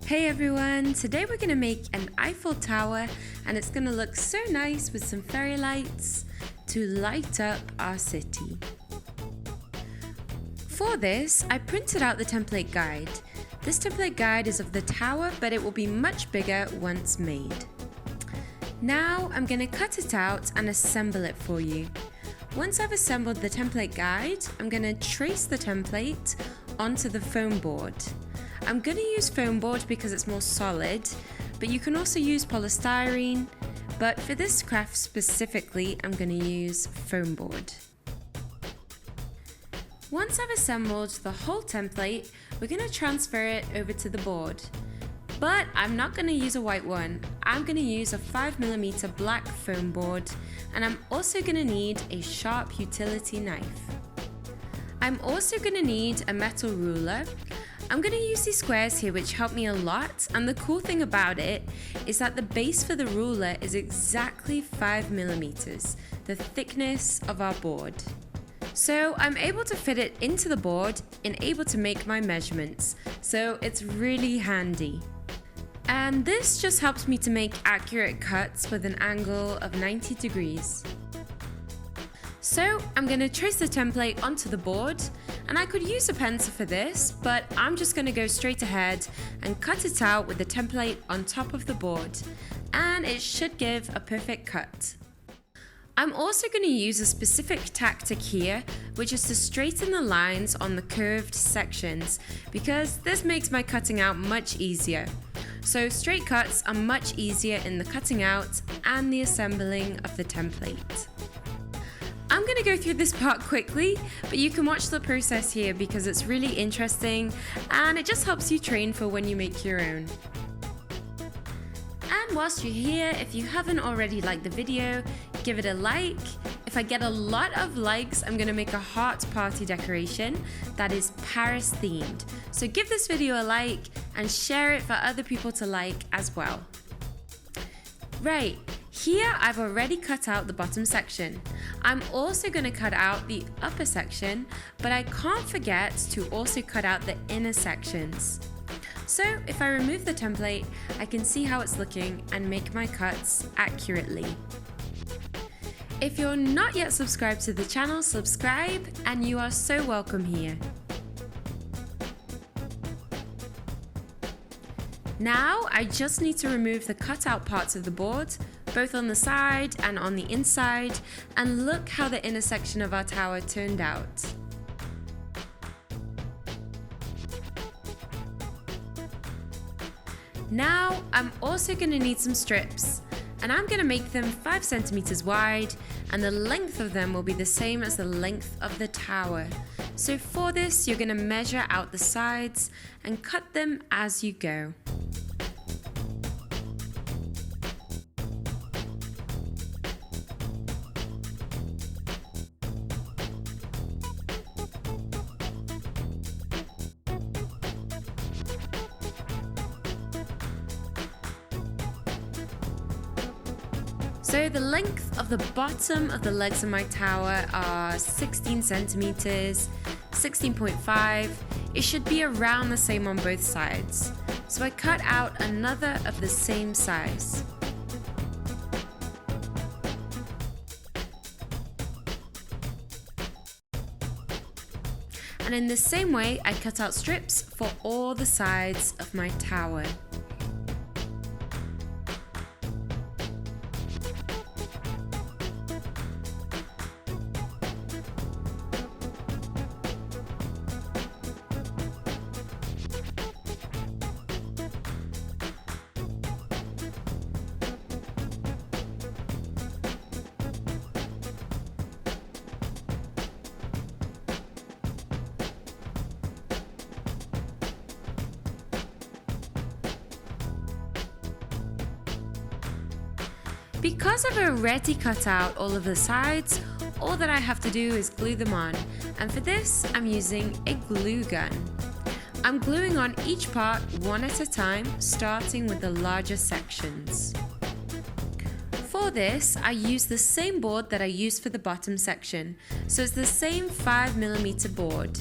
Hey everyone, today we're going to make an Eiffel Tower and it's going to look so nice with some fairy lights to light up our city. For this, I printed out the template guide. This template guide is of the tower, but it will be much bigger once made. Now I'm going to cut it out and assemble it for you. Once I've assembled the template guide, I'm going to trace the template onto the foam board. I'm going to use foam board because it's more solid, but you can also use polystyrene, but for this craft specifically, I'm going to use foam board. Once I've assembled the whole template, we're going to transfer it over to the board. But I'm not going to use a white one. I'm going to use a 5mm black foam board, and I'm also going to need a sharp utility knife. I'm also going to need a metal ruler. I'm going to use these squares here which help me a lot, and the cool thing about it is that the base for the ruler is exactly 5mm, the thickness of our board. So I'm able to fit it into the board and able to make my measurements, so it's really handy. And this just helps me to make accurate cuts with an angle of 90 degrees. So I'm going to trace the template onto the board, and I could use a pencil for this, but I'm just going to go straight ahead and cut it out with the template on top of the board, and it should give a perfect cut. I'm also going to use a specific tactic here, which is to straighten the lines on the curved sections, because this makes my cutting out much easier. So straight cuts are much easier in the cutting out and the assembling of the template. I'm going to go through this part quickly, but you can watch the process here because it's really interesting and it just helps you train for when you make your own. And whilst you're here, if you haven't already liked the video, give it a like. If I get a lot of likes, I'm going to make a heart party decoration that is Paris themed. So give this video a like and share it for other people to like as well. Right. Here I've already cut out the bottom section. I'm also going to cut out the upper section, but I can't forget to also cut out the inner sections. So if I remove the template, I can see how it's looking and make my cuts accurately. If you're not yet subscribed to the channel, subscribe, and you are so welcome here. Now I just need to remove the cutout parts of the board, both on the side and on the inside, and look how the inner section of our tower turned out. Now I'm also going to need some strips, and I'm going to make them 5 centimeters wide, and the length of them will be the same as the length of the tower. So for this, you're going to measure out the sides and cut them as you go. So the length of the bottom of the legs of my tower are 16 centimeters, 16.5. It should be around the same on both sides. So I cut out another of the same size. And in the same way, I cut out strips for all the sides of my tower. Because I've already cut out all of the sides, all that I have to do is glue them on, and for this I'm using a glue gun. I'm gluing on each part one at a time, starting with the larger sections. For this, I use the same board that I used for the bottom section, so it's the same 5mm board.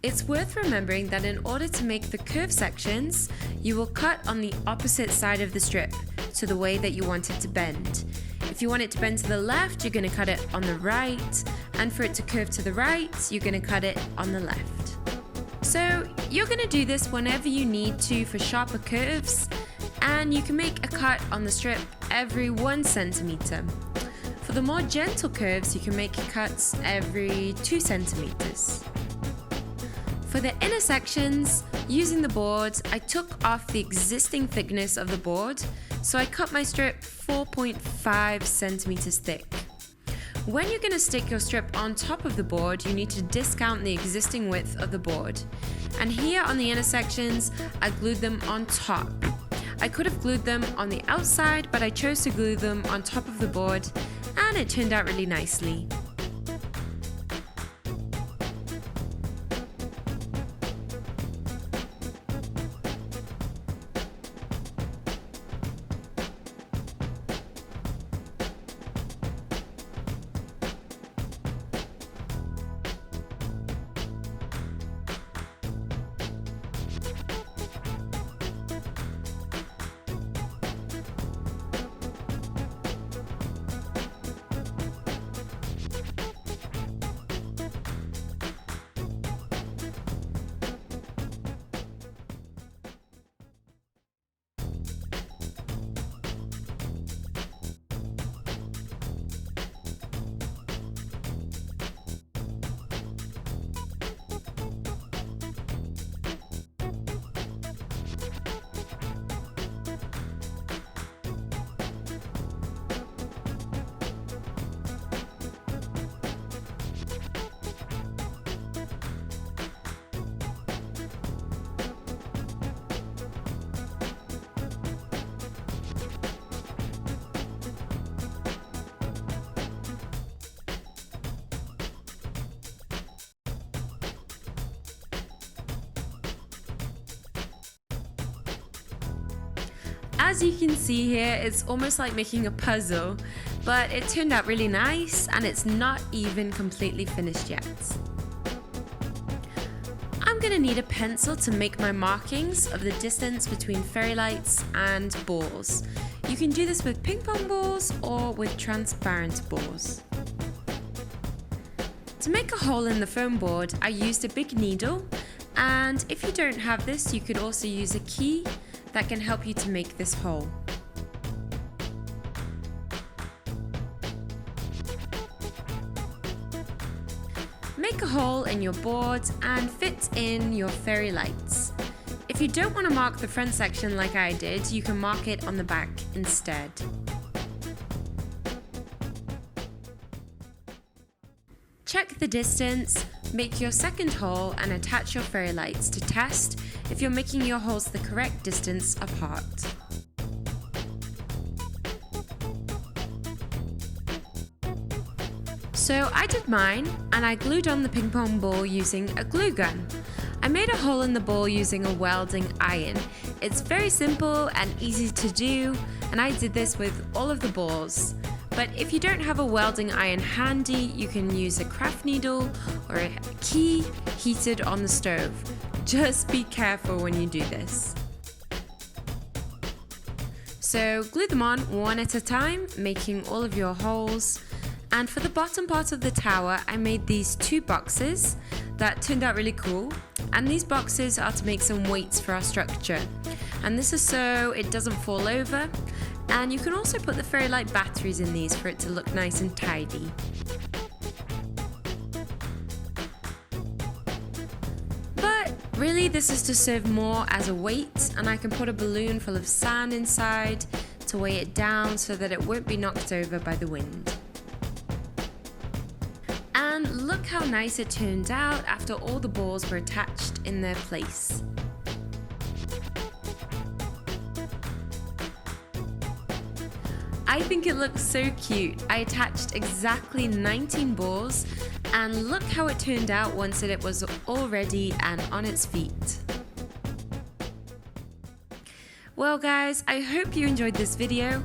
It's worth remembering that in order to make the curved sections, you will cut on the opposite side of the strip to the way that you want it to bend. If you want it to bend to the left, you're going to cut it on the right, and for it to curve to the right, you're going to cut it on the left. So you're going to do this whenever you need to for sharper curves, and you can make a cut on the strip every 1 centimeter. For the more gentle curves, you can make cuts every 2 centimeters. For the inner sections, using the board, I took off the existing thickness of the board, so I cut my strip 4.5 centimeters thick. When you're going to stick your strip on top of the board, you need to discount the existing width of the board. And here on the inner sections, I glued them on top. I could have glued them on the outside, but I chose to glue them on top of the board, and it turned out really nicely. As you can see here, it's almost like making a puzzle, but it turned out really nice and it's not even completely finished yet. I'm gonna need a pencil to make my markings of the distance between fairy lights and balls. You can do this with ping pong balls or with transparent balls. To make a hole in the foam board, I used a big needle, and if you don't have this, you could also use a key that can help you to make this hole. Make a hole in your board and fit in your fairy lights. If you don't want to mark the front section like I did, you can mark it on the back instead. Check the distance, make your second hole and attach your fairy lights to test if you're making your holes the correct distance apart. So I did mine and I glued on the ping pong ball using a glue gun. I made a hole in the ball using a welding iron. It's very simple and easy to do, and I did this with all of the balls. But if you don't have a welding iron handy, you can use a craft needle or a key heated on the stove. Just be careful when you do this. So glue them on one at a time, making all of your holes. And for the bottom part of the tower, I made these 2 boxes that turned out really cool. And these boxes are to make some weights for our structure. And this is so it doesn't fall over. And you can also put the fairy light batteries in these for it to look nice and tidy. But really this is to serve more as a weight, and I can put a balloon full of sand inside to weigh it down so that it won't be knocked over by the wind. And look how nice it turned out after all the balls were attached in their place. I think it looks so cute. I attached exactly 19 balls, and look how it turned out once it was all ready and on its feet. Well guys, I hope you enjoyed this video.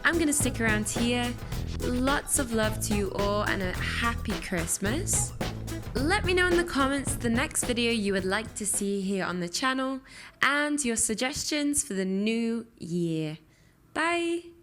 I'm gonna stick around here. Lots of love to you all and a happy Christmas. Let me know in the comments the next video you would like to see here on the channel and your suggestions for the new year. Bye!